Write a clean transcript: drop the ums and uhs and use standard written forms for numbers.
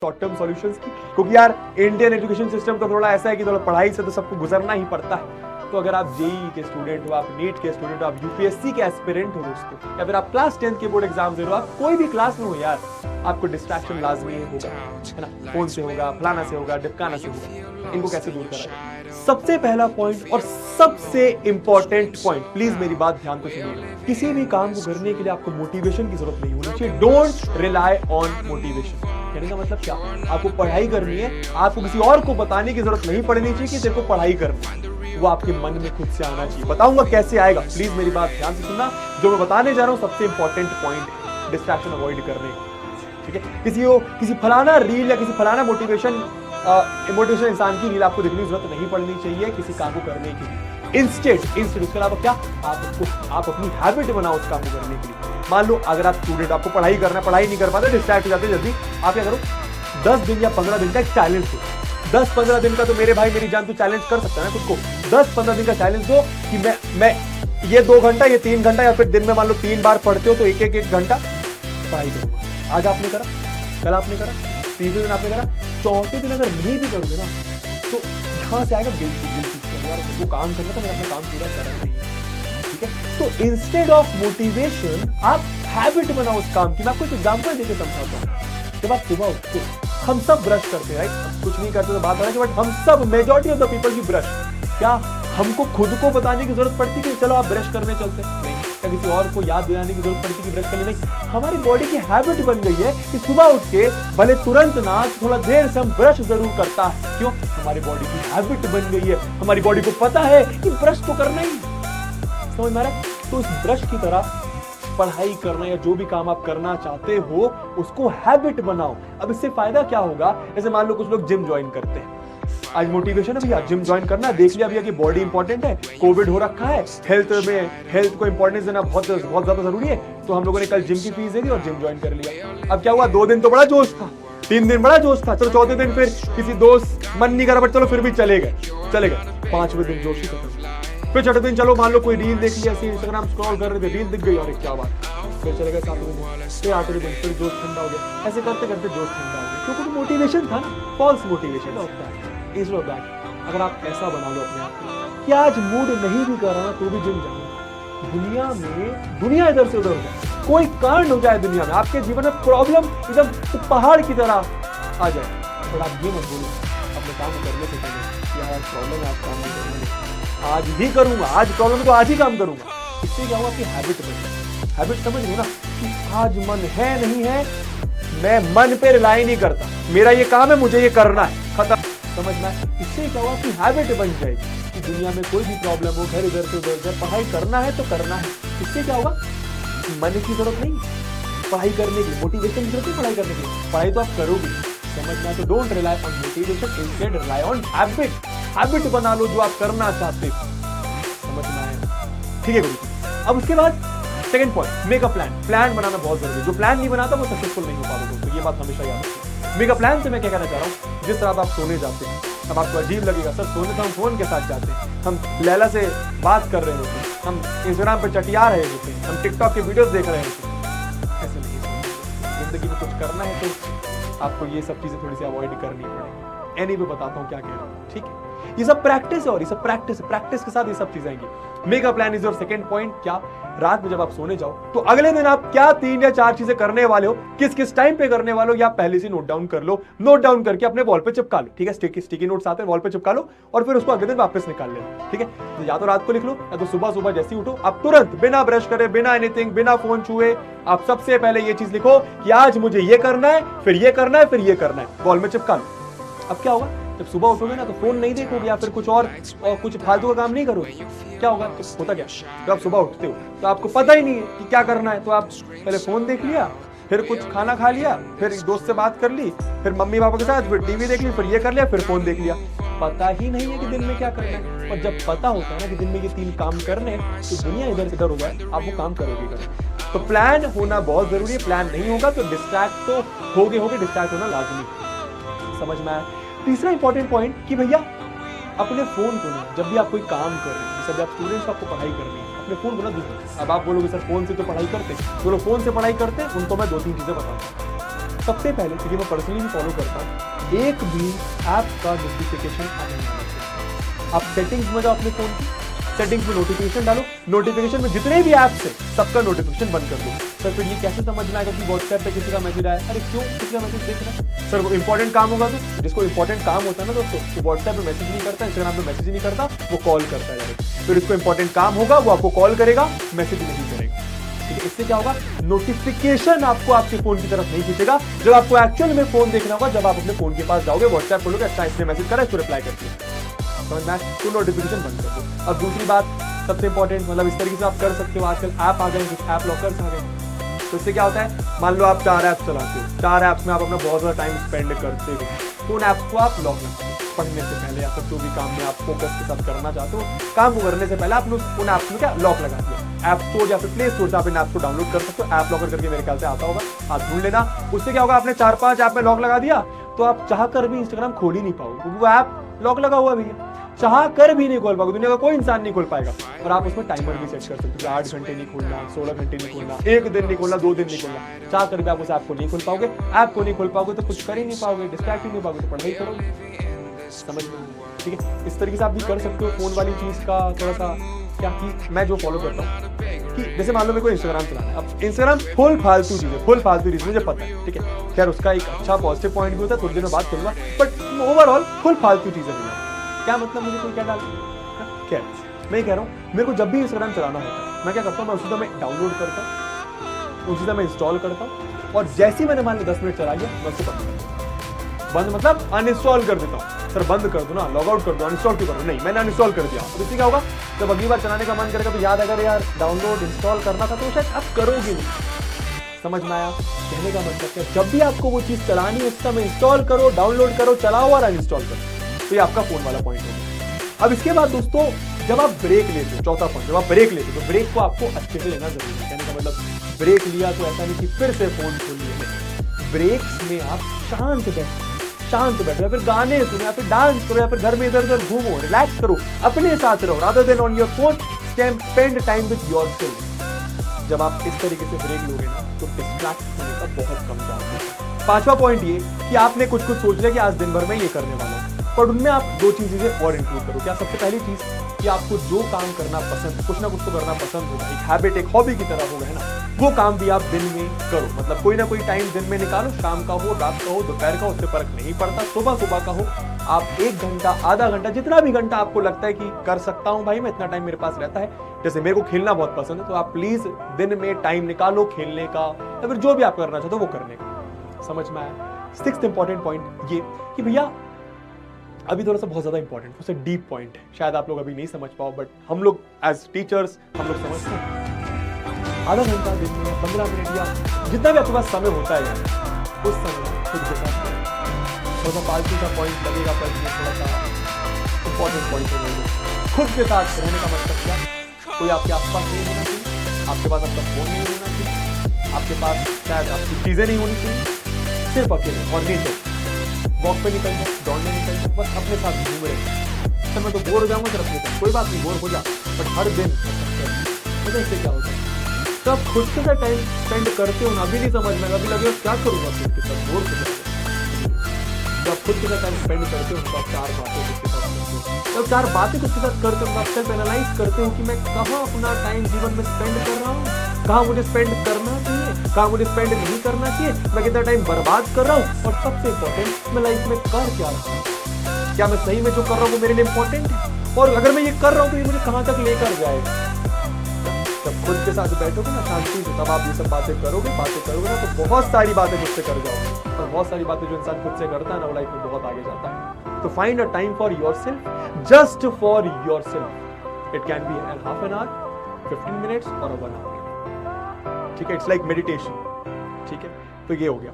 Short term solutions की, क्योंकि यार इंडियन एजुकेशन सिस्टम तो थोड़ा ऐसा है कि थोड़ा पढ़ाई से तो सबको गुजरना ही पड़ता है। तो अगर आप जेईई के स्टूडेंट हो, आप नीट के स्टूडेंट हो, आप यूपीएससी के एस्पिरेंट हो दोस्तों, या फिर आप क्लास 10 के बोर्ड एग्जाम दे रहे हो, आप कोई भी क्लास में हो यार, आपको डिस्ट्रैक्शन लाजमी होगा, है ना। फोन से होगा, फलाना से होगा, डिपकाना से होगा। इनको कैसे दूर करें? सबसे पहला पॉइंट और सबसे इंपॉर्टेंट पॉइंट, प्लीज मेरी बात ध्यान से सुनिए, किसी भी काम को करने के लिए आपको मोटिवेशन की जरूरत नहीं होनी चाहिए। Don't rely on motivation. कहने का मतलब क्या? आपको पढ़ाई करनी है, आपको किसी और को बताने की जरूरत नहीं पड़नी चाहिए कि देखो पढ़ाई करनी है, वो आपके मन में खुद से आना चाहिए। बताऊंगा कैसे आएगा, प्लीज मेरी बात ध्यान से सुनना। जो मैं बताने जा रहा हूं सबसे इंपॉर्टेंट पॉइंट है डिस्ट्रैक्शन अवॉइड करने, ठीक है। किसी फलाना रील या किसी फलाना मोटिवेशन इंसान की रील आपको देखने की जरूरत नहीं पड़नी चाहिए किसी काम को करने के लिए। इंस्टेड उसके अलावा क्या, आप अपनी हैबिट बनाओ उस काम को करने के लिए। मान लो अगर आप स्टूडेंट, आपको पढ़ाई करना है, पढ़ाई नहीं कर पाते, डिस्ट्रैक्ट हो जाते जल्दी, आप क्या करो, 10 दिन या 15 दिन का एक चैलेंज दो। 10-15 दिन का तो मेरे भाई मेरी जान, तू चैलेंज कर सकता है ना खुद को। 10-15 दिन का चैलेंज दो कि मैं ये 2 घंटा, ये 3 घंटा, या फिर दिन में मान लो 3 बार पढ़ते हो तो एक घंटा पढ़ाई करूंगा। आज आपने करा, कल आपने करा, तीसरे दिन आपने करा, चौथे दिन अगर नहीं भी करोगे ना तो यहां से आएगा गिल्टी यार, वो काम करना था, मैंने अपना काम पूरा करा नहीं, ठीक है। तो इंस्टेड ऑफ मोटिवेशन आप हैबिट बनाओ उस काम की। मैं आपको एक एग्जांपल देके समझाता हूं। जब आप सुबह उठते, हम सब ब्रश करते हैं, राइट? कुछ नहीं करते तो बात है कि बट हम सब, मेजॉरिटी ऑफ द पीपल की ब्रश, क्या हमको खुद को बताने की जरूरत पड़ती कि चलो आप ब्रश करने चलते नहीं, या किसी और को याद दिलाने की जरूरत पड़ती कि ब्रश करने नहीं। हमारी बॉडी की हैबिट बन गई है कि सुबह उठ के भले तुरंत ना, थोड़ा देर से हम ब्रश जरूर करता है। क्यों? हमारी बॉडी की हैबिट बन गई है, हमारी बॉडी को पता है कि ब्रश तो करना ही, समझ में आ रहा है? तो इस ब्रश की तरह पढ़ाई करना या जो भी काम आप करना चाहते हो उसको हैबिट बनाओ। अब इससे फायदा क्या होगा? जैसे मान लो कुछ लोग जिम ज्वाइन करते हैं, आज मोटिवेशन है भैया जिम ज्वाइन करना है, देख लिया भैया कि बॉडी इंपॉर्टेंट है, कोविड हो रखा है, हेल्थ को इंपॉर्टेंस देना बहुत ज्यादा जरूरी है, तो हम लोगों ने कल जिम की फीस दे दी और जिम ज्वाइन कर लिया। अब क्या हुआ, 2 दिन तो बड़ा जोश था, 3 दिन बड़ा जोश था, चलो चौथे दिन फिर किसी दोस्त मन नहीं करा बट चलो फिर भी चले गए। 5वें दिन जोश ही खत्म। फिर छठे दिन चलो मान लो कोई रील देख लिया, इंस्टाग्राम स्क्रॉल कर रहे थे, रील दिख गई और क्या बात, फिर चले गए 7वें दिन, फिर 8वें दिन, फिर जोश ठंडा हो गया। ऐसे करते करते जोश ठंडा हो गया, क्योंकि मोटिवेशन था ना, फॉल्स मोटिवेशन होता है। इस लो बैक, अगर आप ऐसा बना लो अपने आप को कि आज मूड नहीं भी कर रहा तो भी जिम जाऊंगा। दुनिया इधर से उधर हो जाए, कोई कांड हो जाए दुनिया में, आपके जीवन में प्रॉब्लम एकदम तो पहाड़ की तरह आ जाए, पर आप ये मत बोलो अपने काम करने से पहले यार प्रॉब्लम है, आज काम नहीं करूंगा, आज ही करूंगा, आज प्रॉब्लम तो आज ही काम करूंगा। इससे क्या हुआ कि हैबिट बनी। हैबिट समझ लो ना कि आज मन है नहीं है, मैं मन पे रिलाई नहीं करता, मेरा ये काम है, मुझे ये करना है, खत्म। समझना है? इससे क्या हुआ कि हैबिट बन जाएगी कि दुनिया में कोई भी प्रॉब्लम हो, घर इधर से उधर, पढ़ाई करना है तो करना है। इससे क्या होगा, मन की जरूरत नहीं पढ़ाई करने की, मोटिवेशन की जरूरत नहीं पढ़ाई करने की, पढ़ाई तो आप करोगे। समझना? तो don't rely on motivation, instead rely on habit. Habit बना लो जो आप करना चाहते हो। समझ में आया? ठीक है गुरु। अब उसके बाद second point, make a plan. Plan बनाना बहुत जरूरी है। जो प्लान नहीं बनाता वो सक्सेसफुल नहीं हो पाता दोस्तों, ये बात हमेशा याद रखिए। मेक अ प्लान से मैं क्या कहना चाह रहा हूँ, जिस तरह आप सोने जाते हैं, अब आपको अजीब लगेगा सर, सोने तो हम फोन के साथ जाते हैं, हम लैला से बात कर रहे होते हैं, हम इंस्टाग्राम पर चटिया रहे होते हैं, हम टिकटॉक के वीडियोस देख रहे होते हैं। ऐसे नहीं, जिंदगी में कुछ करना है तो आपको ये सब चीजें थोड़ी सी अवॉइड करनी पड़ेगी। एनी भी बताता हूँ क्या कह रहा हूँ, ठीक है? ये सब प्रैक्टिस है और ये सब प्रैक्टिस के साथ ये सब चीजें आएंगी। Make a plan is your second point. क्या? रात में जब आप सोने जाओ तो अगले दिन आप क्या 3 या 4 चीजें करने वाले हो, किस किस टाइम पे करने वाले हो, या पहले से नोट डाउन कर लो। नोट डाउन करके अपने वॉल पे चिपका लो, ठीक है? स्टिकी नोट्स आते हैं, वॉल पे चिपका लो और फिर उसको अगले दिन वापस निकाल लेना, ठीक है? तो या तो रात को लिख लो या तो सुबह सुबह जैसे ही उठो आप तुरंत बिना ब्रश करे, बिना एनीथिंग, बिना फोन छुए, आप सबसे पहले ये चीज लिखो कि आज मुझे ये करना है, फिर ये करना है, फिर ये करना है, वॉल में चिपका लो। अब क्या होगा, जब सुबह उठोगे ना तो फोन नहीं देखोगे या फिर कुछ और कुछ फालतू का काम नहीं करोगे। क्या होगा, तो होता क्या, जब आप सुबह उठते हो तो आपको पता ही नहीं है कि क्या करना है, तो आप पहले फोन देख लिया, फिर कुछ खाना खा लिया, फिर एक दोस्त से बात कर ली, फिर मम्मी पापा के साथ, फिर टीवी देख ली, फिर ये कर लिया, फिर फोन देख लिया। पता ही नहीं है कि दिन में क्या करना है। और जब पता होता है ना कि दिन में ये 3 काम करने हैं तो दुनिया इधर से उधर हो जाए, आप वो काम करोगे। तो प्लान होना बहुत जरूरी है। प्लान नहीं होगा तो डिस्ट्रैक्ट तो होगे, डिस्ट्रैक्ट होना लाजमी। समझ में आया? तीसरा इंपॉर्टेंट पॉइंट कि भैया अपने फोन को ना, जब भी आप कोई काम कर रहे हैं, जैसे आप स्टूडेंट्स आपको पढ़ाई करनी है, अपने फोन को ना दूर। अब आप बोलोगे सर फोन से तो पढ़ाई करते, जो लोग फोन से पढ़ाई करते हैं उनको मैं 2-3 चीजें बताऊंगा। सबसे पहले, क्योंकि मैं पर्सनली भी फॉलो करता हूँ, एक भी ऐप का नोटिफिकेशन आने वाला है। आप सेटिंग्स में जाओ अपने फोन की, सेटिंग्स में नोटिफिकेशन डालो, नोटिफिकेशन में जितने भी ऐप्स है सबका नोटिफिकेशन बंद कर दो। सर फिर ये कैसे समझ में आएगा कि व्हाट्सएप पे किसी का मैसेज आया? अरे क्यों किसी का मैसेज देख रहा है? सर वो इंपॉर्टेंट काम होगा तो, जिसको इंपॉर्टेंट काम होता है ना दोस्तों, वो व्हाट्सएप पे मैसेज नहीं करता, इंस्टाग्राम पे मैसेज नहीं करता, वो कॉल करता है डायरेक्ट। फिर इसको इंपॉर्टेंट काम होगा, वो आपको कॉल करेगा, मैसेज नहीं करेगा। ठीक है, इससे क्या होगा? नोटिफिकेशन आपको आपके फोन की तरफ नहीं खींचेगा। जब आपको एक्चुअल में फोन देखना होगा, जब आप अपने फोन के पास जाओगे, व्हाट्सएप खोलोगे, अच्छा इसने मैसेज करा, इसको रिप्लाई करती है, तो नोटिफिकेशन बंद कर दो। अब दूसरी बात सबसे इंपॉर्टेंट, मतलब इस तरीके से आप कर सकते हो, आजकल ऐप आ गए, कुछ ऐप लॉकर्स आ गए। तो इससे क्या होता है, मान लो आप 4 ऐप्स चलाते हो, 4 ऐप्स में आप अपना बहुत ज़्यादा टाइम स्पेंड करते हो, तो उन ऐप्स को आप लॉक रखते हो। पढ़ने से पहले या फिर जो भी काम में आप फोकस के साथ करना चाहते हो, काम को करने से पहले आप उन ऐप्स में क्या लॉक लगा दिया। ऐप स्टोर या फिर प्ले स्टोर से आप इन ऐप्स को डाउनलोड कर सकते हो। ऐप लॉकर करके मेरे ख्याल से आता होगा, आप ढूंढ लेना। उससे क्या होगा, आपने 4-5 ऐप में लॉक लगा दिया, तो आप चाह कर भी इंस्टाग्राम खोल ही नहीं पाओगे, क्योंकि वो ऐप लॉक लगा हुआ भैया, चाह कर भी नहीं खोल पाओगे, दुनिया का कोई इंसान नहीं खोल पाएगा। और आप उसमें टाइमर भी सेट कर सकते हो, 8 घंटे नहीं खोलना, 16 घंटे नहीं खोलना, 1 दिन नहीं खोलना, 2 दिन नहीं खोलना। चाह कर भी आप उस ऐप को नहीं खोल पाओगे। ऐप को नहीं खोल पाओगे तो कुछ कर ही नहीं पाओगे, डिस्ट्रैक्ट ही नहीं पाओगे, तो पढ़ाई करोगे। समझ में? ठीक है, इस तरीके से आप भी कर सकते हो। फोन वाली चीज का थोड़ा सा क्या कि मैं जो फॉलो करता हूँ कि जैसे मान लो मेरे को इंस्टाग्राम चलाना है, अब इंस्टाग्राम फुल फालतू चीज है, फुल फालतू चीज मुझे पता है, ठीक है। खैर उसका एक अच्छा पॉजिटिव पॉइंट भी होता है, थोड़ी देर में बात करूंगा, बट ओवरऑल फुल फालतू चीज है। क्या मतलब, मुझे कोई क्या डाल, खैर मैं ये कह रहा हूँ, मेरे को जब भी इंस्टाग्राम चलाना होता है, मैं क्या करता हूँ, मैं उसी समय डाउनलोड करता हूँ, उसी समय इंस्टॉल करता हूँ, और जैसे ही मैंने मान लो 10 मिनट चला गया, मैं उसको बंद कर देता हूँ। बंद मतलब अनइंस्टॉल कर देता हूँ। सर बंद कर दो ना, लॉग आउट कर दो, अनइंस्टॉल क्यों करो? नहीं, मैंने अनइंस्टॉल कर दिया। तो इससे क्या होगा, जब अगली बार चलाने का मन करेगा तो याद आएगा यार डाउनलोड इंस्टॉल करना था, तो शायद आप करोगे नहीं। समझ में आया? कहने का मतलब क्या, जब भी आपको वो चीज चलानी है उस समय इंस्टॉल करो, डाउनलोड करो, चलाओ और अनइंस्टॉल करो। तो ये आपका फोन वाला पॉइंट होगा। अब इसके बाद दोस्तों, जब आप ब्रेक लेते हो, चौथा पॉइंट, जब आप ब्रेक लेते हो तो ब्रेक को आपको अच्छे से लेना जरूरी है। कहने का मतलब ब्रेक लिया तो ऐसा नहीं कि फिर से फोन खोल लिया। ब्रेक्स में आप शांत बैठो, या फिर गाने सुनो, या फिर डांस करो, या फिर घर में इधर उधर घूमो, रिलैक्स करो, अपने साथ रहो, rather than on your phone, spend time with yourself. जब आप इस तरीके से ब्रेक लोगे ना, तो डिस्ट्रैक्ट होने का बहुत कम चांस है। 5वां पॉइंट ये कि आपने कुछ सोच लिया कि आज दिन भर में ये करने वाला हूं, पर उनमें आप 2 चीजें और इंक्लूड करो। क्या? सबसे पहली चीज कि आपको जो काम करना पसंद, कुछ ना कुछ तो करना पसंद होगा, एक हैबिट, एक हॉबी की तरह होगा, है ना, वो काम भी आप दिन में करो। मतलब कोई ना कोई टाइम दिन में निकालो, शाम का हो, रात का हो, दोपहर का हो, उससे फर्क नहीं पड़ता, सुबह का हो। आप 1 घंटा, आधा घंटा, जितना भी घंटा आपको लगता है कि कर सकता हूं भाई, मैं इतना टाइम मेरे पास रहता है। जैसे मेरे को खेलना बहुत पसंद है, तो आप प्लीज दिन में टाइम निकालो खेलने का, या फिर जो भी आप करना चाहते हो वो करने का। समझ में आया? 6th इंपॉर्टेंट पॉइंट ये कि भैया अभी थोड़ा सा बहुत ज्यादा इंपॉर्टेंट, उससे डीप पॉइंट है, शायद आप लोग अभी नहीं समझ पाओ, बट हम लोग एज टीचर्स हम लोग समझते हैं। आधा घंटा दिन में, 15 मिनट, या जितना भी आपके पास समय होता है यार, उस समय खुद के साथ थोड़ा सा फालतू का पॉइंट लगेगा, पर ये थोड़ा सा इंपॉर्टेंट पॉइंट है। खुद के साथ रहने का मतलब क्या? कोई आपके आसपास नहीं होना चाहिए, आपके पास आपका फोन नहीं होना चाहिए, आपके पास शायद आपकी चीजें नहीं होनी चाहिए, सिर्फ अकेले और नेचर। वॉक पे निकल जाए, दौड़ने निकल जाए, बस अपने साथ घूम रहे। सर मैं तो बोर हो जाऊंगा, सर अपने साथ, कोई बात नहीं, बोर हो जा, बट हर दिन तो इससे क्या होता है, तो आप खुद के साथ टाइम स्पेंड करते हो ना, अभी नहीं समझ में, अभी लगेगा क्या करूंगा खुद के साथ, बोर हो जाएगा। जब आप खुद के साथ टाइम स्पेंड करते हो तो आप 4 बातें खुद के साथ करते हो। जब 4 बातें खुद के साथ करते हो, आप सेल्फ एनालाइज करते हो कि मैं कहाँ अपना टाइम जीवन में स्पेंड कर रहा हूँ, कहाँ मुझे स्पेंड करना चाहिए, कहाँ मुझे स्पेंड नहीं करना चाहिए, मैं कितना टाइम बर्बाद कर रहा हूँ, और सबसे इंपॉर्टेंट मैं लाइफ में कर क्या रहा हूँ, क्या मैं सही में जो कर रहा हूँ वो मेरे लिए इंपॉर्टेंट है, और अगर मैं ये कर रहा हूँ तो ये मुझे कहाँ तक लेकर जाएगा। जब खुद के साथ बैठोगे ना शांति से, तब आप ये सब बातें करोगे ना, तो बहुत सारी बातें मुझसे कर जाओगे, और बहुत सारी बातें जो इंसान खुद से करता है ना, वो लाइफ में बहुत आगे जाता है। तो find a time for yourself, just for yourself. It can be an half an hour, 15 minutes और 1 आवर। ठीक है, इट्स लाइक मेडिटेशन। ठीक है, तो ये हो गया।